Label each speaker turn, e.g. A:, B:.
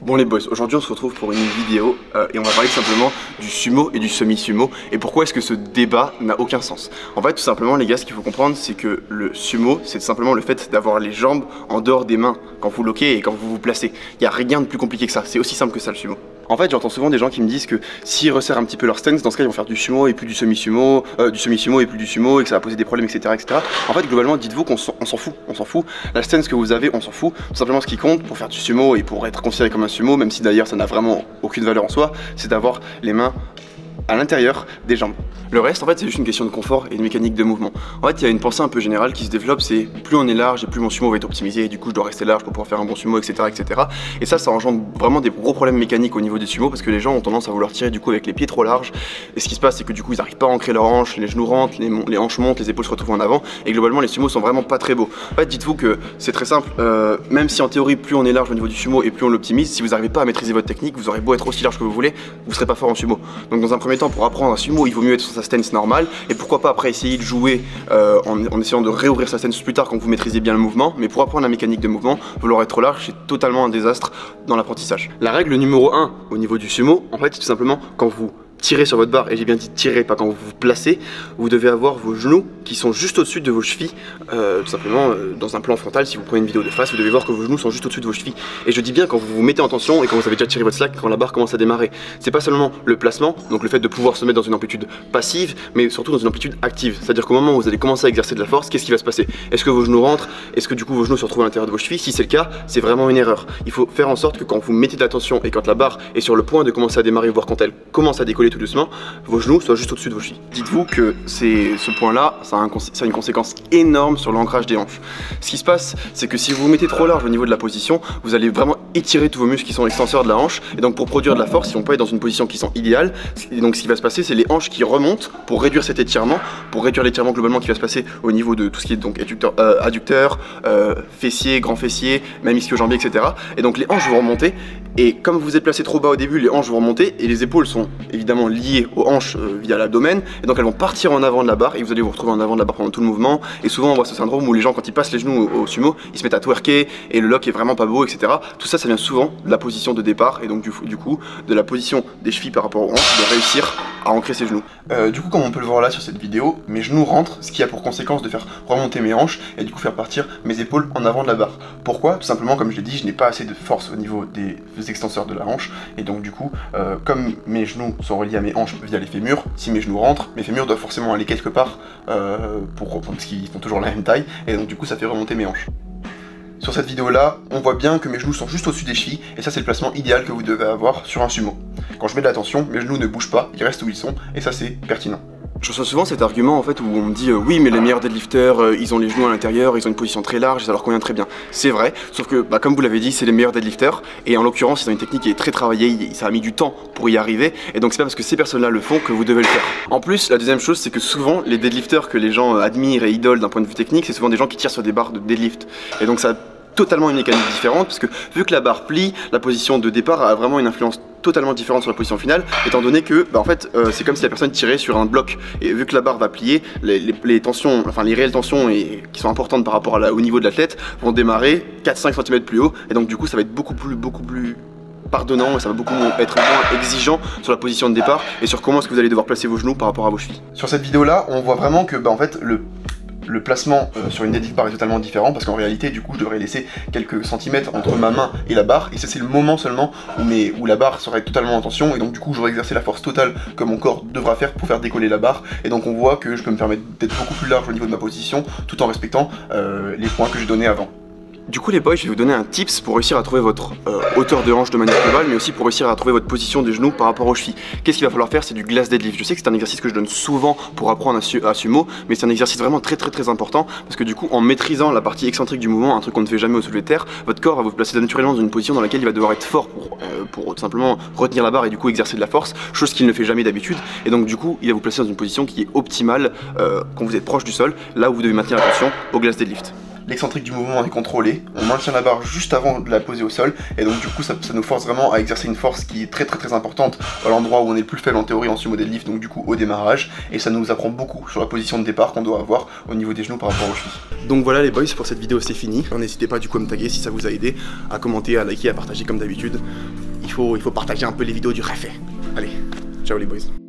A: Bon les boys, aujourd'hui on se retrouve pour une vidéo et on va parler tout simplement du sumo et du semi-sumo et pourquoi est-ce que ce débat n'a aucun sens. En fait tout simplement les gars, ce qu'il faut comprendre c'est que le sumo c'est tout simplement le fait d'avoir les jambes en dehors des mains quand vous loquez et quand vous vous placez. Il n'y a rien de plus compliqué que ça, c'est aussi simple que ça le sumo. En fait j'entends souvent des gens qui me disent que s'ils resserrent un petit peu leur stance, dans ce cas ils vont faire du sumo et plus du semi-sumo, du semi-sumo et plus du sumo et que ça va poser des problèmes etc. En fait globalement dites-vous qu'on s'en fout, la stance que vous avez on s'en fout, tout simplement ce qui compte pour faire du sumo et pour être considéré comme un sumo, même si d'ailleurs ça n'a vraiment aucune valeur en soi, c'est d'avoir les mains à l'intérieur des jambes. Le reste en fait c'est juste une question de confort et de mécanique de mouvement. En fait il y a une pensée un peu générale qui se développe, c'est plus on est large et plus mon sumo va être optimisé et du coup je dois rester large pour pouvoir faire un bon sumo etc. Et ça engendre vraiment des gros problèmes mécaniques au niveau des sumos parce que les gens ont tendance à vouloir tirer du coup avec les pieds trop larges et ce qui se passe c'est que du coup ils n'arrivent pas à ancrer leurs hanches, les genoux rentrent, les hanches montent, les épaules se retrouvent en avant et globalement les sumos sont vraiment pas très beaux. En fait dites-vous que c'est très simple, même si en théorie plus on est large au niveau du sumo et plus on l'optimise, si vous n'arrivez pas à maîtriser votre technique, vous aurez beau être aussi large que vous voulez, vous serez pas fort en sumo. Donc dans un premier temps pour apprendre un sumo il vaut mieux être sur sa stance normale et pourquoi pas après essayer de jouer en essayant de réouvrir sa stance plus tard quand vous maîtrisez bien le mouvement, mais pour apprendre la mécanique de mouvement, vouloir être trop large c'est totalement un désastre dans l'apprentissage. La règle numéro 1 au niveau du sumo, en fait c'est tout simplement quand vous tirez sur votre barre, et j'ai bien dit tirer, pas quand vous vous placez, vous devez avoir vos genoux qui sont juste au-dessus de vos chevilles, tout simplement dans un plan frontal, si vous prenez une vidéo de face, vous devez voir que vos genoux sont juste au-dessus de vos chevilles. Et je dis bien quand vous vous mettez en tension et quand vous avez déjà tiré votre slack, quand la barre commence à démarrer. C'est pas seulement le placement, donc le fait de pouvoir se mettre dans une amplitude passive, mais surtout dans une amplitude active. C'est-à-dire qu'au moment où vous allez commencer à exercer de la force, qu'est-ce qui va se passer? Est-ce que vos genoux rentrent? Est-ce que du coup vos genoux se retrouvent à l'intérieur de vos chevilles? Si c'est le cas, c'est vraiment une erreur. Il faut faire en sorte que quand vous mettez de la tension et quand la barre est sur le point de commencer à démarrer, voire quand elle commence à décoller tout doucement, vos genoux soient juste au-dessus de vos chevilles. Dites-vous que ce point-là, ça a une conséquence énorme sur l'ancrage des hanches. Ce qui se passe, c'est que si vous vous mettez trop large au niveau de la position, vous allez vraiment étirer tous vos muscles qui sont extenseurs de la hanche, et donc pour produire de la force, ils vont pas être dans une position qui sont idéales, et donc ce qui va se passer, c'est les hanches qui remontent pour réduire cet étirement, pour réduire l'étirement globalement qui va se passer au niveau de tout ce qui est donc adducteur, fessier, grand fessier, même ischio-jambier, etc. Et donc les hanches vont remonter, et comme vous êtes placé trop bas au début, les hanches vont remonter, et les épaules sont évidemment liées aux hanches via l'abdomen, et donc elles vont partir en avant de la barre, et vous allez vous retrouver en avant de la barre pendant tout le mouvement, et souvent on voit ce syndrome où les gens quand ils passent les genoux au sumo, ils se mettent à twerker, et le lock est vraiment pas beau, etc. Tout ça, ça vient souvent de la position de départ, et donc du coup, de la position des chevilles par rapport aux hanches, de réussir à ancrer ses genoux. Du coup, comme on peut le voir là sur cette vidéo, mes genoux rentrent, ce qui a pour conséquence de faire remonter mes hanches, et du coup faire partir mes épaules en avant de la barre. Pourquoi? Tout simplement, comme je l'ai dit, je n'ai pas assez de force au niveau des extenseurs de la hanche, et donc du coup, comme mes genoux sont reliés à mes hanches via les fémurs, si mes genoux rentrent, mes fémurs doivent forcément aller quelque part parce qu'ils font toujours la même taille, et donc du coup ça fait remonter mes hanches. Sur cette vidéo là, on voit bien que mes genoux sont juste au-dessus des chevilles, et ça c'est le placement idéal que vous devez avoir sur un sumo. Quand je mets de la tension, mes genoux ne bougent pas, ils restent où ils sont, et ça c'est pertinent. Je reçois souvent cet argument en fait où on me dit oui mais les meilleurs deadlifters ils ont les genoux à l'intérieur, ils ont une position très large et ça leur convient très bien. C'est vrai, sauf que comme vous l'avez dit c'est les meilleurs deadlifters et en l'occurrence ils ont une technique qui est très travaillée, ça a mis du temps pour y arriver et donc c'est pas parce que ces personnes là le font que vous devez le faire. En plus la deuxième chose c'est que souvent les deadlifters que les gens admirent et idolent d'un point de vue technique c'est souvent des gens qui tirent sur des barres de deadlift et donc ça a totalement une mécanique différente parce que vu que la barre plie, la position de départ a vraiment une influence totalement différente sur la position finale, étant donné que en fait c'est comme si la personne tirait sur un bloc et vu que la barre va plier, les tensions, enfin les réelles tensions qui sont importantes par rapport au niveau de l'athlète vont démarrer 4-5 cm plus haut et donc du coup ça va être beaucoup plus pardonnant et ça va être moins exigeant sur la position de départ et sur comment est-ce que vous allez devoir placer vos genoux par rapport à vos chevilles. Sur cette vidéo là on voit vraiment que en fait le placement sur une deadlift bar est totalement différent parce qu'en réalité du coup je devrais laisser quelques centimètres entre ma main et la barre et ça c'est le moment seulement où la barre serait totalement en tension et donc du coup j'aurais exercé la force totale que mon corps devra faire pour faire décoller la barre et donc on voit que je peux me permettre d'être beaucoup plus large au niveau de ma position tout en respectant les points que j'ai donnés avant. Du coup les boys, je vais vous donner un tips pour réussir à trouver votre hauteur de hanche de manière globale, mais aussi pour réussir à trouver votre position des genoux par rapport aux chevilles. Qu'est-ce qu'il va falloir faire? C'est du glass deadlift. Je sais que c'est un exercice que je donne souvent pour apprendre à sumo, mais c'est un exercice vraiment très important parce que du coup en maîtrisant la partie excentrique du mouvement, un truc qu'on ne fait jamais au soulevé de terre, votre corps va vous placer naturellement dans une position dans laquelle il va devoir être fort pour tout simplement retenir la barre et du coup exercer de la force, chose qu'il ne fait jamais d'habitude, et donc du coup il va vous placer dans une position qui est optimale quand vous êtes proche du sol, là où vous devez maintenir la tension au glass deadlift. l'excentrique du mouvement est contrôlé, on maintient la barre juste avant de la poser au sol, et donc du coup ça nous force vraiment à exercer une force qui est très importante à l'endroit où on est le plus faible en théorie en sumo deadlift, donc du coup au démarrage, et ça nous apprend beaucoup sur la position de départ qu'on doit avoir au niveau des genoux par rapport aux chevilles. Donc voilà les boys, pour cette vidéo c'est fini. N'hésitez pas du coup à me taguer si ça vous a aidé, à commenter, à liker, à partager comme d'habitude. Il faut partager un peu les vidéos du réfé. Allez, ciao les boys.